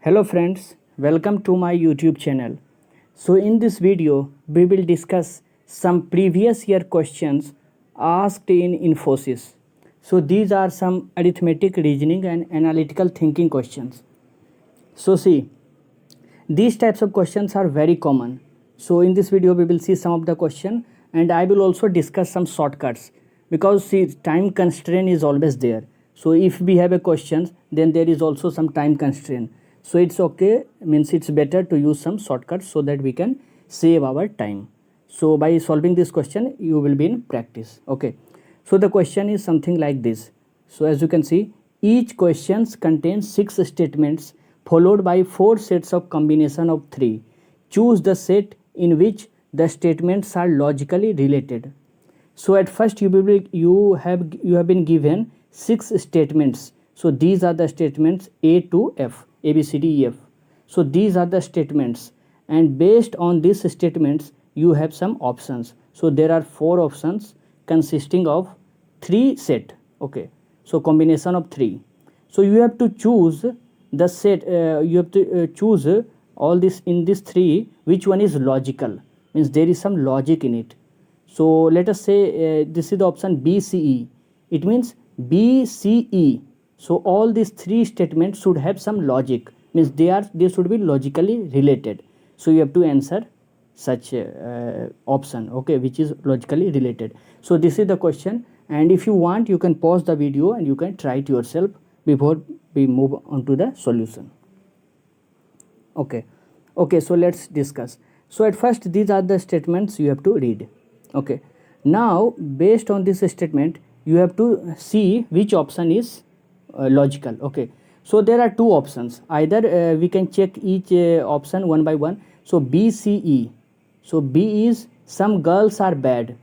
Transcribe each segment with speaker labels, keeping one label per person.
Speaker 1: Hello friends, welcome to my YouTube channel. So in this video, we will discuss some previous year questions asked in Infosys. So these are some arithmetic, reasoning and analytical thinking questions. So see, these types of questions are very common. So in this video, we will see some of the question and I will also discuss some shortcuts because see, time constraint is always there. So if we have a question, then there is also some time constraint. So it's okay, means it's better to use some shortcuts so that we can save our time. So by solving this question, you will be in practice. Okay. So the question is something like this. So as you can see, each question contains 6 statements followed by 4 sets of combination of 3. Choose the set in which the statements are logically related. So at first you have been given 6 statements. So these are the statements A to F, A, B, C, D, E, F. So these are the statements, and based on these statements you have some options. So there are 4 options consisting of 3 set. Okay, so combination of 3. So you have to choose the set, you have to choose all this in this 3, which one is logical, means there is some logic in it. So let us say this is the option BCE. It means BCE. So all these 3 statements should have some logic, means they should be logically related. So you have to answer such option, okay, which is logically related. So this is the question, and if you want you can pause the video and you can try it yourself before we move on to the solution. Okay, so let's discuss. So at first these are the statements you have to read. Okay, now based on this statement you have to see which option is logical. Okay, so there are 2 options, either we can check each option one by one. So BCE, so B is some girls are bad,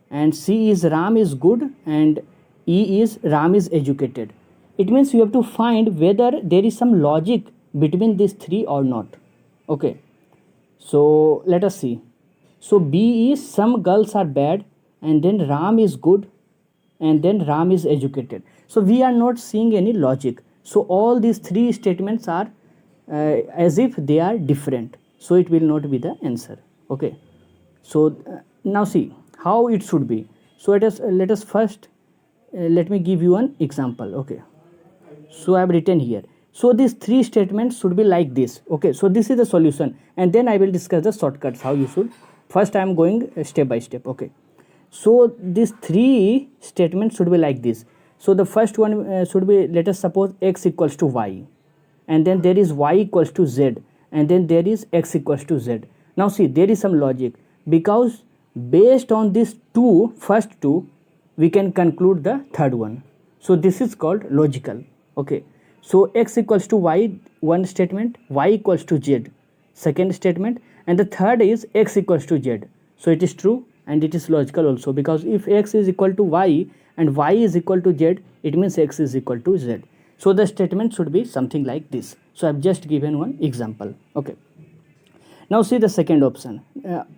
Speaker 1: and C is Ram is good, and E is Ram is educated. It means you have to find whether there is some logic between these 3 or not. Okay, so let us see. So B is some girls are bad, and then Ram is good, and then Ram is educated. So we are not seeing any logic. So all these 3 statements are as if they are different. So it will not be the answer. Okay. So now see how it should be. So let us first let me give you an example. Okay. So I have written here. So these 3 statements should be like this. Okay. So this is the solution, and then I will discuss the shortcuts how you should. First I am going step by step. Okay. So these 3 statements should be like this. So the first one should be, let us suppose x equals to y, and then there is y equals to z, and then there is x equals to z. Now see, there is some logic, because based on these first two we can conclude the third one. So this is called logical. Okay, so x equals to y, one statement, y equals to z, second statement, and the third is x equals to z. So it is true and it is logical also, because if x is equal to y and y is equal to z, it means x is equal to z. So the statement should be something like this. So I have just given one example. Okay, now see the second option.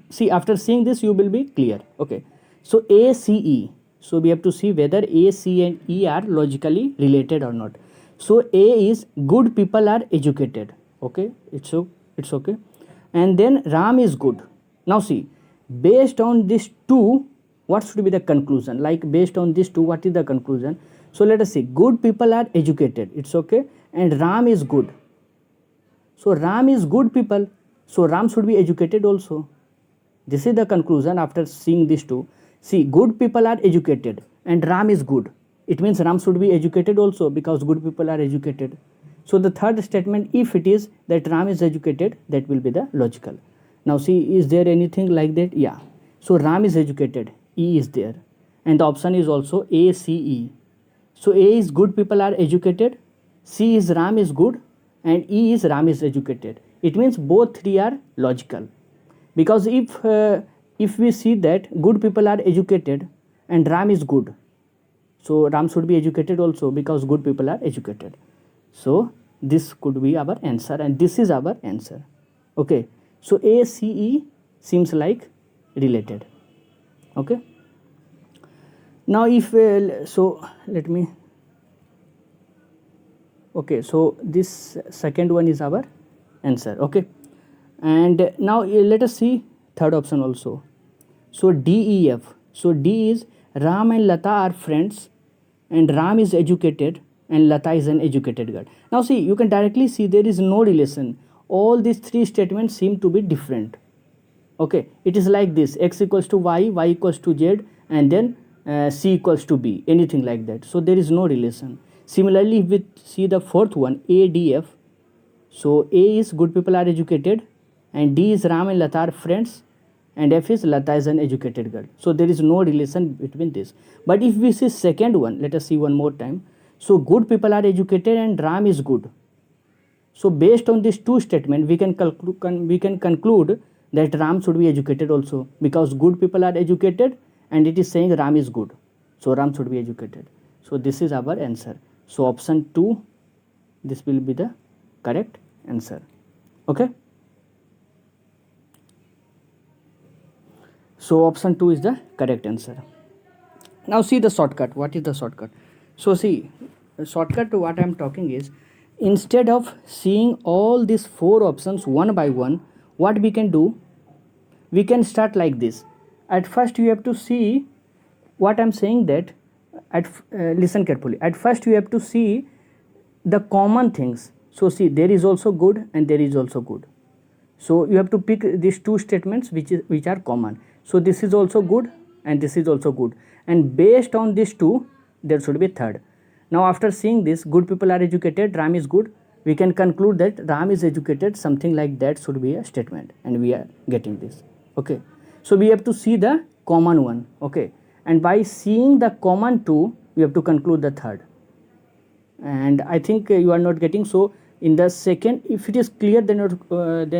Speaker 1: See, after seeing this you will be clear. Okay, so A, C, E. So we have to see whether A, C and E are logically related or not. So A is good people are educated. Okay, it's okay. And then Ram is good. Now see, based on these 2, what should be the conclusion? Like based on these 2, what is the conclusion? So let us see, good people are educated, it's okay, and Ram is good. So Ram is good people, so Ram should be educated also. This is the conclusion after seeing these 2. See, good people are educated and Ram is good. It means Ram should be educated also, because good people are educated. So the third statement, if it is that Ram is educated, that will be the logical. Now see, is there anything like that? Yeah. So Ram is educated, E is there, and the option is also A, C, E. So A is good people are educated, C is Ram is good, and E is Ram is educated. It means both 3 are logical, because if we see that good people are educated and Ram is good, so Ram should be educated also, because good people are educated. So this could be our answer, and this is our answer. Okay, so A, C, E seems like related. Okay, now if so let me, Okay, so this second one is our answer. Okay, and now let us see third option also. So DEF. So D is Ram and Lata are friends, and Ram is educated and Lata is an educated girl. Now see, you can directly see there is no relation. All these three statements seem to be different. Okay, it is like this: x equals to y, y equals to z, and then c equals to b, anything like that. So there is no relation. Similarly, if we see the fourth one, ADF. So A is good people are educated, and D is Ram and Lata are friends, and F is Lata is an educated girl. So there is no relation between this. But if we see second one, let us see one more time. So good people are educated and Ram is good. So based on these two statements, we can conclude that Ram should be educated also, because good people are educated and it is saying Ram is good. So Ram should be educated. So this is our answer. So option 2, this will be the correct answer. Okay. So option 2 is the correct answer. Now see the shortcut. What is the shortcut? So see, the shortcut to what I am talking is, instead of seeing all these 4 options one by one, what we can do, we can start like this. At first you have to see what I am saying, that listen carefully. At first you have to see the common things. So see, there is also good and there is also good. So you have to pick these two statements which are common. So this is also good and this is also good, and based on these two there should be third. Now after seeing this, good people are educated, Ram is good, we can conclude that Ram is educated, something like that should be a statement, and we are getting this. Okay, so we have to see the common one. Okay, and by seeing the common two, we have to conclude the third. And I think you are not getting. So in the second, if it is clear, then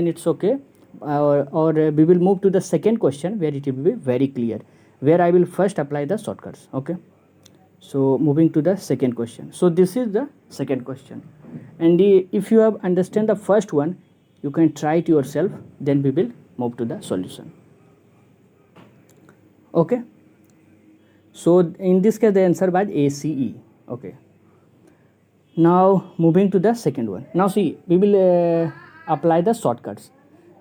Speaker 1: it's okay, or we will move to the second question where it will be very clear, where I will first apply the shortcuts. Okay, so moving to the second question. So this is the second question, and if you have understand the first one, you can try it yourself, then we will move to the solution. Okay, so in this case the answer was ACE. Okay, now moving to the second one. Now see, we will apply the shortcuts.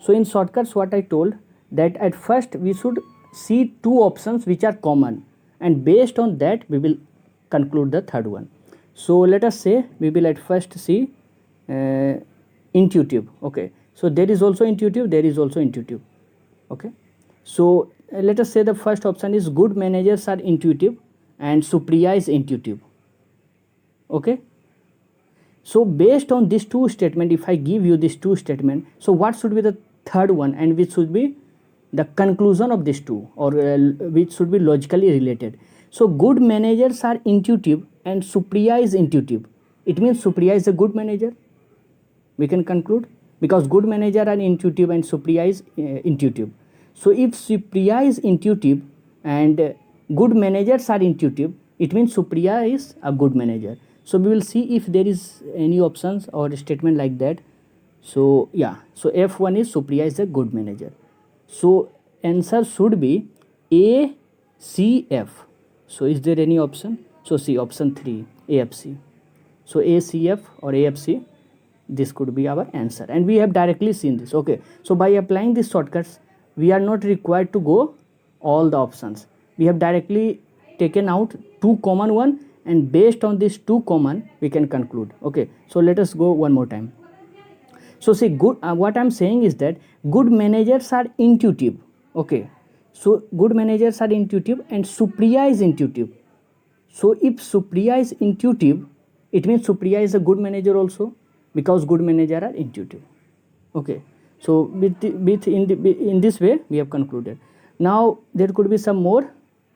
Speaker 1: So in shortcuts, what I told, that at first we should see two options which are common, and based on that we will conclude the third one. So let us say we will at first see intuitive. Okay, so there is also intuitive, there is also intuitive. Okay, so let us say the first option is good managers are intuitive and Supriya is intuitive. Okay, so based on these two statements, if I give you these two statements, so what should be the third one, and which should be the conclusion of these two, or which should be logically related? So good managers are intuitive and Supriya is intuitive. It means Supriya is a good manager. We can conclude, because good manager are intuitive and Supriya is intuitive. So if Supriya is intuitive and good managers are intuitive, it means Supriya is a good manager. So we will see if there is any options or statement like that. So yeah, so F1 is Supriya is a good manager. So answer should be ACF. So is there any option? So see, option 3, AFC. So ACF or AFC, this could be our answer, and we have directly seen this. Okay, so by applying these shortcuts, we are not required to go all the options. We have directly taken out two common one, and based on these two common we can conclude. Okay, so let us go one more time. So see, good what I'm saying is that good managers are intuitive. Okay, so good managers are intuitive and Supriya is intuitive. So if Supriya is intuitive, it means Supriya is a good manager also, because good manager are intuitive. Okay, so in this way we have concluded. Now there could be some more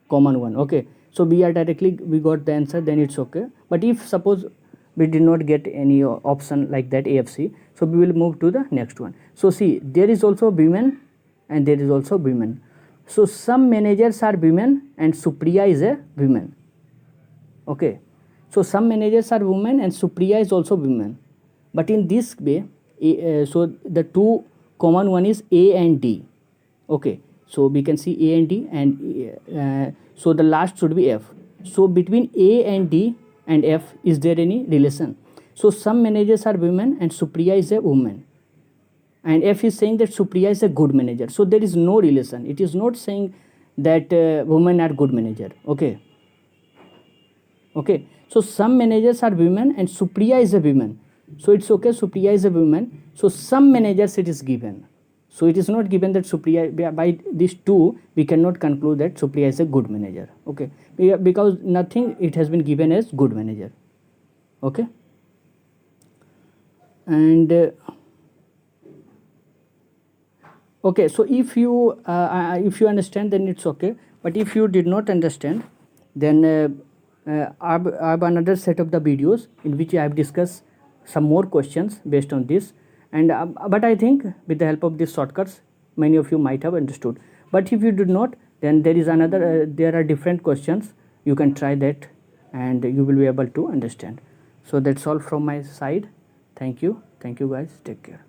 Speaker 1: common one. Okay, so we got the answer, then it's okay. But if suppose we did not get any option like that, AFC, so we will move to the next one. So see, there is also women and there is also women. So some managers are women and Supriya is a woman. Okay, so some managers are women and Supriya is also women. But in this way, so the two common one is A and D. Okay, so we can see A and D, and so the last should be F. So between A and D and F, is there any relation? So some managers are women and Supriya is a woman. And F is saying that Supriya is a good manager. So there is no relation. It is not saying that women are good manager. Okay. So some managers are women and Supriya is a woman. So it's okay, Supriya is a woman. So some managers it is given. So it is not given that Supriya, by these two we cannot conclude that Supriya is a good manager. Okay, because nothing it has been given as good manager. Okay. And okay, so if you understand, then it's okay, but if you did not understand, then I have another set of the videos in which I have discussed some more questions based on this, and but I think with the help of these shortcuts many of you might have understood. But if you did not, then there is another there are different questions, you can try that and you will be able to understand. So that's all from my side. Thank you guys, take care.